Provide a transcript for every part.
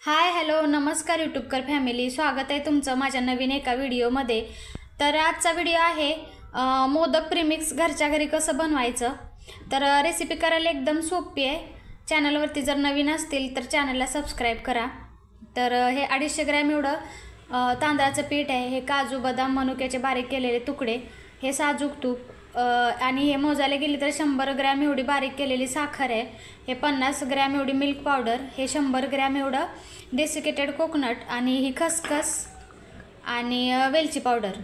Hi hello नमस्कार यूट्यूबकर family, स्वागत आहे तुमचं माझ्या नवीन एका व्हिडिओमध्ये. तर आजचा व्हिडिओ आहे मोदक प्रीमिक्स घरच्या घरी कसं बनवायचं. तर रेसिपी करायला एकदम सोपी आहे. चॅनलवरती जर नवीन असतील तर चॅनलला सबस्क्राईब करा. तर हे 250 ग्रॅम एवढं तांदळाचं पीठ आहे. हे काजू बदाम मनुक्याचे बारीक केलेले तुकडे, हे साजूक तूप आणि हे मोजायला गेली तर 100 ग्रॅम एवढी बारीक केलेली साखर आहे. हे 50 ग्रॅम एवढी मिल्क पावडर, हे 100 ग्रॅम एवढं डेसिकेटेड कोकोनट आणि ही खसखस आणि वेलची पावडर.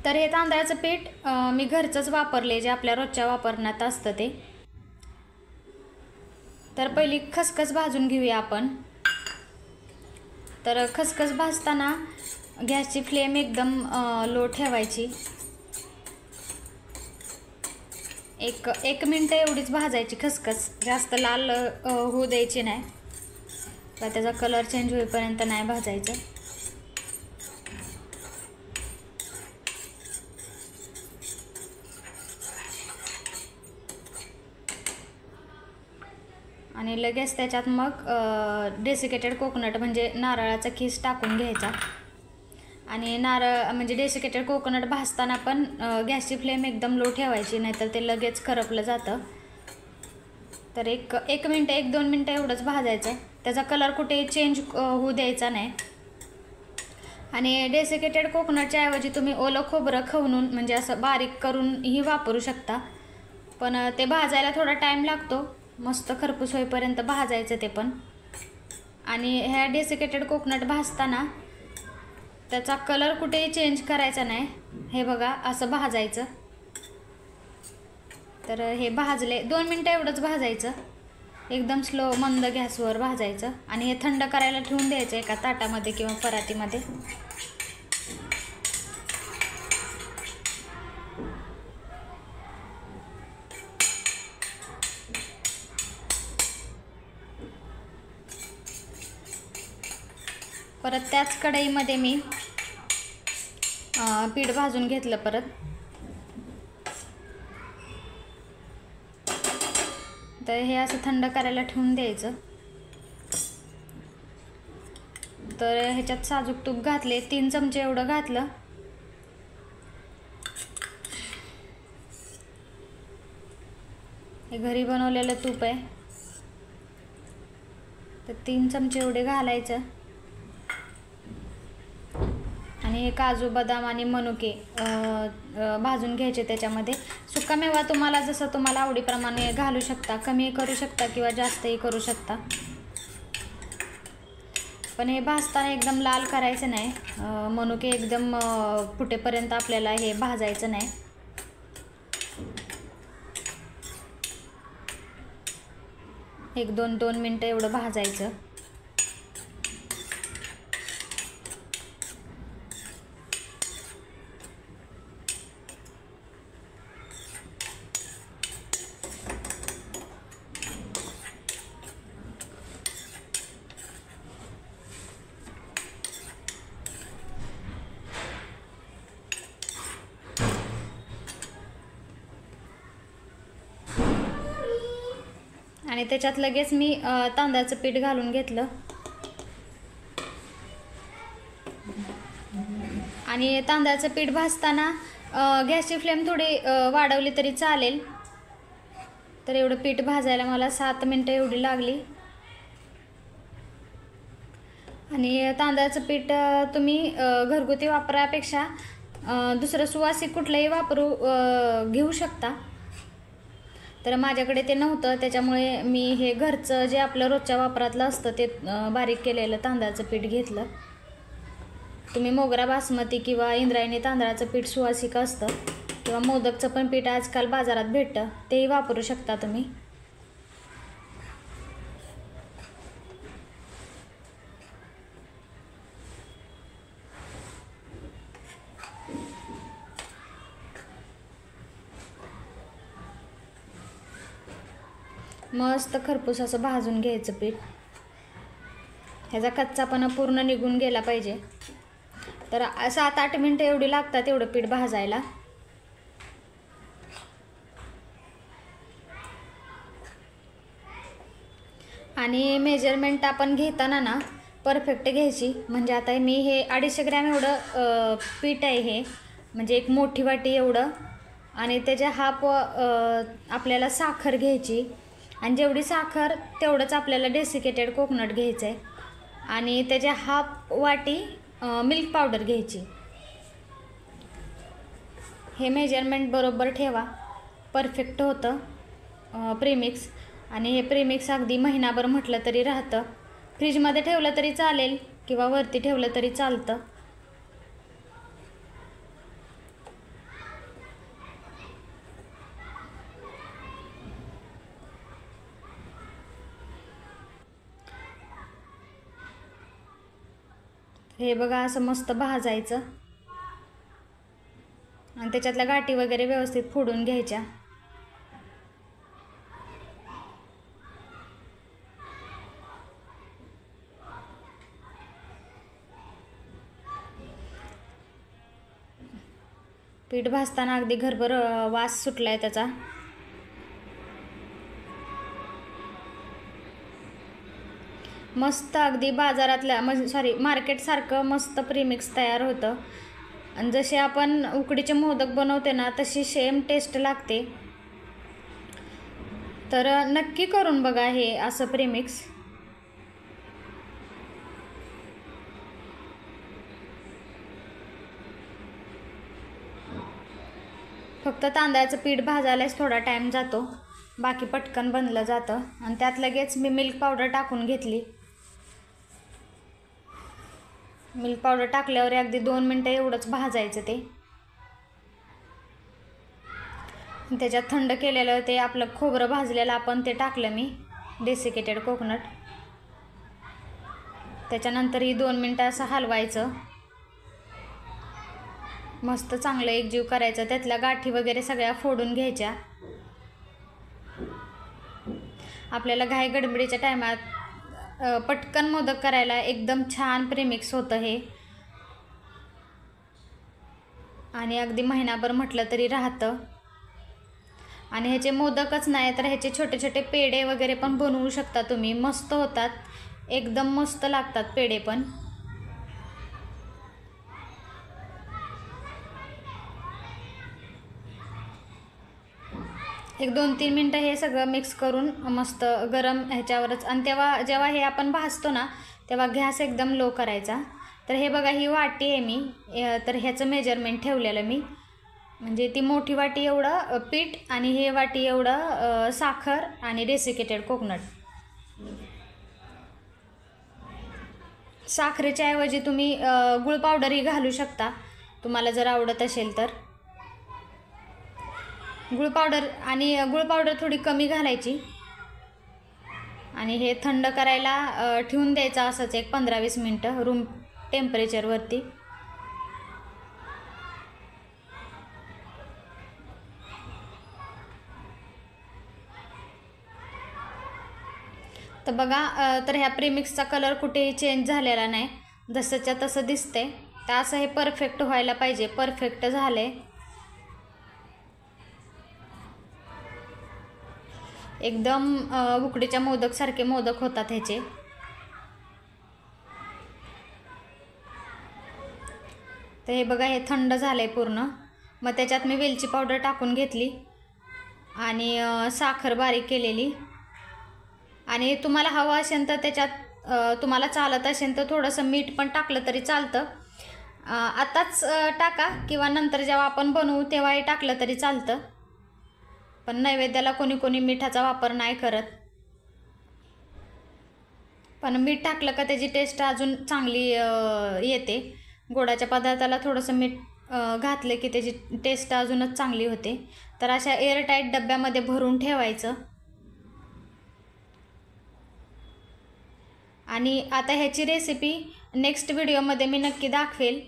तर हे तांदळाचं पीठ मी घरचंच वापरले, जे आपल्या रोजच्या वापरण्यात असतं ते. तर पहिली खसखस भाजून घेऊया आपण. तर खसखस भाजताना गॅसची फ्लेम एकदम लो ठेवायची. एक मिनटं एवढीच भाजायची खसखस, जास्त लाल होऊ द्यायची नाही, तर त्याचा कलर चेंज होईपर्यंत नाही भाजायचं. आणि लगेच त्याच्यात मग डेसिकेटेड कोकोनट म्हणजे नारळाचा खीस टाकून घ्यायचा. आणि नारळ म्हणजे डेसिकेटेड कोकोनट भाजताना पण गॅसची फ्लेम एकदम लो ठेवायची, नाहीतर ते लगेच करपलं जातं. तर एक मिनटं 1-2 मिनटं एवढंच भाजायचं, त्याचा कलर कुठेही चेंज होऊ द्यायचा नाही. आणि डेसिकेटेड कोकोनटच्या ऐवजी तुम्ही ओलं खोबरं खवणून म्हणजे असं बारीक करूनही वापरू शकता, पण ते भाजायला थोडा टाईम लागतो. मस्त खरपूस होईपर्यंत भाजायचं ते पण. आणि ह्या डेसिकेटेड कोकोनट भाजताना त्याचा कलर कुठेही चेंज करायचा नाही. हे बघा असं भाजायचं. तर हे भाजले 2 मिनटं एवढंच भाजायचं, एकदम स्लो मंद गॅसवर भाजायचं. आणि हे थंड करायला ठेवून द्यायचं एका ताटामध्ये किंवा परातीमध्ये. परत त्याच कढईमध्ये मी पीठ भाजून घेतलं परत. तर हे असं थंड करायला ठेवून द्यायचं. तर ह्याच्यात साजूक तूप घातले, 3 चमचे एवढं घातलं. हे घरी बनवलेलं तूप आहे, तर 3 चमचे एवढे घालायचं. आणि हे काजू बदाम आणि मनुके भाजून घ्यायचे त्याच्यामध्ये. सुकामेवा तुम्हाला जसं तुम्हाला आवडीप्रमाणे घालू शकता, कमी करू शकता किंवा जास्तही करू शकता. पण हे भाजताना एकदम लाल करायचं नाही, मनुके एकदम फुटेपर्यंत आपल्याला हे भाजायचं नाही. एक 2 मिनटं एवढं भाजायचं. आणि त्याच्यात लगेच मी तांदळाचं पीठ घालून घेतलं. आणि तांदळाचं पीठ भाजताना गॅसची फ्लेम थोडी वाढवली तरी चालेल. तर एवढं पीठ भाजायला मला 7 मिनटं एवढी लागली. आणि तांदळाचं पीठ तुम्ही घरगुती वापरापेक्षा दुसरं सुवासिक कुठलंही घेऊ शकता. तर माझ्याकडे ते नव्हतं, त्याच्यामुळे मी हे घरचं जे आपलं रोजच्या वापरातलं असतं ते बारीक केलेलं तांदळाचं पीठ घेतलं. तुम्ही मोगरा बासमती किंवा इंद्रायणी तांदळाचं पीठ सुवासिक असतं, किंवा मोदकचं पण पीठ आजकाल बाजारात भेटतं, तेही वापरू शकता तुम्ही. मस्त खरपूस असं भाजून घ्यायचं पीठ. ह्याचा कच्चापणा पूर्ण निघून गेला पाहिजे. तर 7-8 मिनटं एवढी लागतात एवढं पीठ भाजायला. आणि मेजरमेंट आपण घेताना ना परफेक्ट घ्यायची. म्हणजे आता मी हे 250 ग्रॅम एवढं पीठ आहे हे, म्हणजे एक मोठी वाटी एवढं. आणि त्याच्या हाफ आपल्याला साखर घ्यायची. आणि जेवढी साखर तेवढंच आपल्याला डेसिकेटेड कोकोनट घ्यायचं आहे. आणि त्याच्या हाफ वाटी मिल्क पावडर घ्यायची. हे मेजरमेंट बरोबर ठेवा, परफेक्ट होतं प्रीमिक्स. आणि हे प्रीमिक्स अगदी महिनाभर म्हटलं तरी राहतं. फ्रीजमध्ये ठेवलं तरी चालेल किंवा वरती ठेवलं तरी चालतं. हे बघा असं मस्त भाजायचं आणि त्याच्यातल्या गाठी वगैरे व्यवस्थित फोडून घ्यायच्या. पीठ भाजताना अगदी घरभर वास सुटलाय त्याचा. मस्त अगदी बाजारातल्या म्हणजे मार्केटसारखं मस्त प्रीमिक्स तयार होतं. आणि जसे आपण उकडीचे मोदक बनवते ना तशी सेम टेस्ट लागते. तर नक्की करून बघा हे असं प्रीमिक्स. फक्त तांदळाचं पीठ भाजायलाच थोडा टाईम जातो, बाकी पटकन बनलं जातं. आणि त्यात लगेच मी मिल्क पावडर टाकून घेतली. मिल्क पावडर टाकल्यावर अगदी 2 मिनटं एवढंच भाजायचं ते. त्याच्यात थंड केलेलं ते आपलं खोबरं भाजलेलं आपण ते टाकलं मी, डेसिकेटेड कोकोनट. त्याच्यानंतरही 2 मिनटं असं हलवायचं. मस्त चांगलं एकजीव करायचं. त्यातल्या गाठी वगैरे सगळ्या फोडून घ्यायच्या. आपल्याला घाई गडबडीच्या टायमात पटकन मोदक करायला एकदम छान प्रीमिक्स होतं हे. आणि अगदी महिनाभर म्हटलं तरी राहतं. आणि ह्याचे मोदकच नाही तर ह्याचे छोटे छोटे पेढे वगैरे पण बनवू शकता तुम्ही. मस्त होतात, एकदम मस्त लागतात पेढे पण. एक 2-3 मिनटं हे सगळं मिक्स करून मस्त गरम ह्याच्यावरच. आणि जेव्हा हे आपण भाजतो ना तेव्हा गॅस एकदम लो करायचा. तर हे बघा ही वाटी आहे मी, तर ह्याचं मेजरमेंट ठेवलेलं मी. म्हणजे ती मोठी वाटी एवढं पीठ आणि हे वाटी एवढं साखर आणि डेसिकेटेड कोकोनट. साखरेच्या ऐवजी तुम्ही गुळ पावडरही घालू शकता तुम्हाला जर आवडत असेल तर. गुळ पावडर थोडी कमी घालायची. आणि हे थंड करायला ठेवून द्यायचं असंच एक 15-20 मिनटं रूम टेम्परेचरवरती. तर बघा तर ह्या प्रीमिक्सचा कलर कुठेही चेंज झालेला नाही, जसंच्या तसं दिसते. तर असं हे परफेक्ट व्हायला पाहिजे. परफेक्ट झाले. एकदम उकडीच्या मोदकसारखे मोदक होतात ह्याचे. तर हे बघा हे थंड झालंय पूर्ण. मग त्याच्यात मी वेलची पावडर टाकून घेतली आणि साखर बारीक केलेली. आणि तुम्हाला हवं असेल तर त्याच्यात तुम्हाला चालत असेल तर थोडंसं मीठ पण टाकलं तरी चालतं. आताच टाका किंवा नंतर जेव्हा आपण बनवू तेव्हाही टाकलं तरी चालतं. पण नैवेद्याला कोणी मिठाचा वापर नाही करत. पण मीठ टाकलं का त्याची टेस्ट अजून चांगली येते. गोडाच्या पदार्थाला थोडंसं मीठ घातलं की त्याची टेस्ट अजूनच चांगली होते. तर अशा एअरटाईट डब्यामध्ये भरून ठेवायचं. आणि आता ह्याची रेसिपी नेक्स्ट व्हिडिओमध्ये मी नक्की दाखवेल.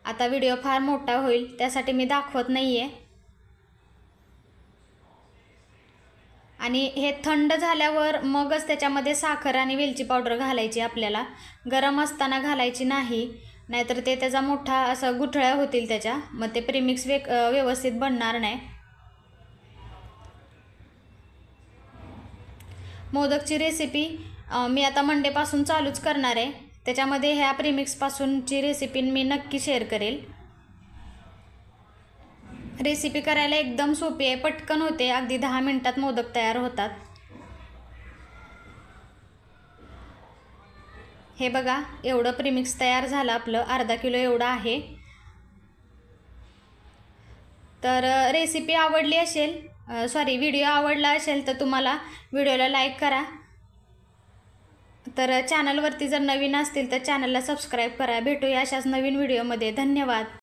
आता व्हिडिओ फार मोठा होईल त्यासाठी मी दाखवत नाही आहे. आणि हे थंड झाल्यावर मगच त्याच्यामध्ये साखर आणि वेलची पावडर घालायची आपल्याला. गरम असताना घालायची नाही, नाहीतर ते त्याचा मोठा असं गुठळ्या होतील त्याच्या. मग ते प्रीमिक्स व्यवस्थित बनणार नाही. मोदकची रेसिपी मी आता मंडेपासून चालूच करणार आहे. त्याच्यामध्ये ह्या प्रीमिक्सपासूनची रेसिपी मी नक्की शेअर करेल. रेसिपी करायला एकदम सोपी आहे, पटकन होते, अगदी 10 मिनिटात मोदक तयार होतात. हे बघा, एवढं प्रीमिक्स तयार झालं आपलं, अर्धा किलो एवढं आहे. तर रेसिपी आवडली असेल, व्हिडिओ आवडला असेल तर तुम्हाला व्हिडिओला लाईक करा. तर चॅनलवरती जर नवीन असतील तर चॅनलला सबस्क्राईब करा. भेटूया अशाच नवीन व्हिडिओमध्ये. धन्यवाद.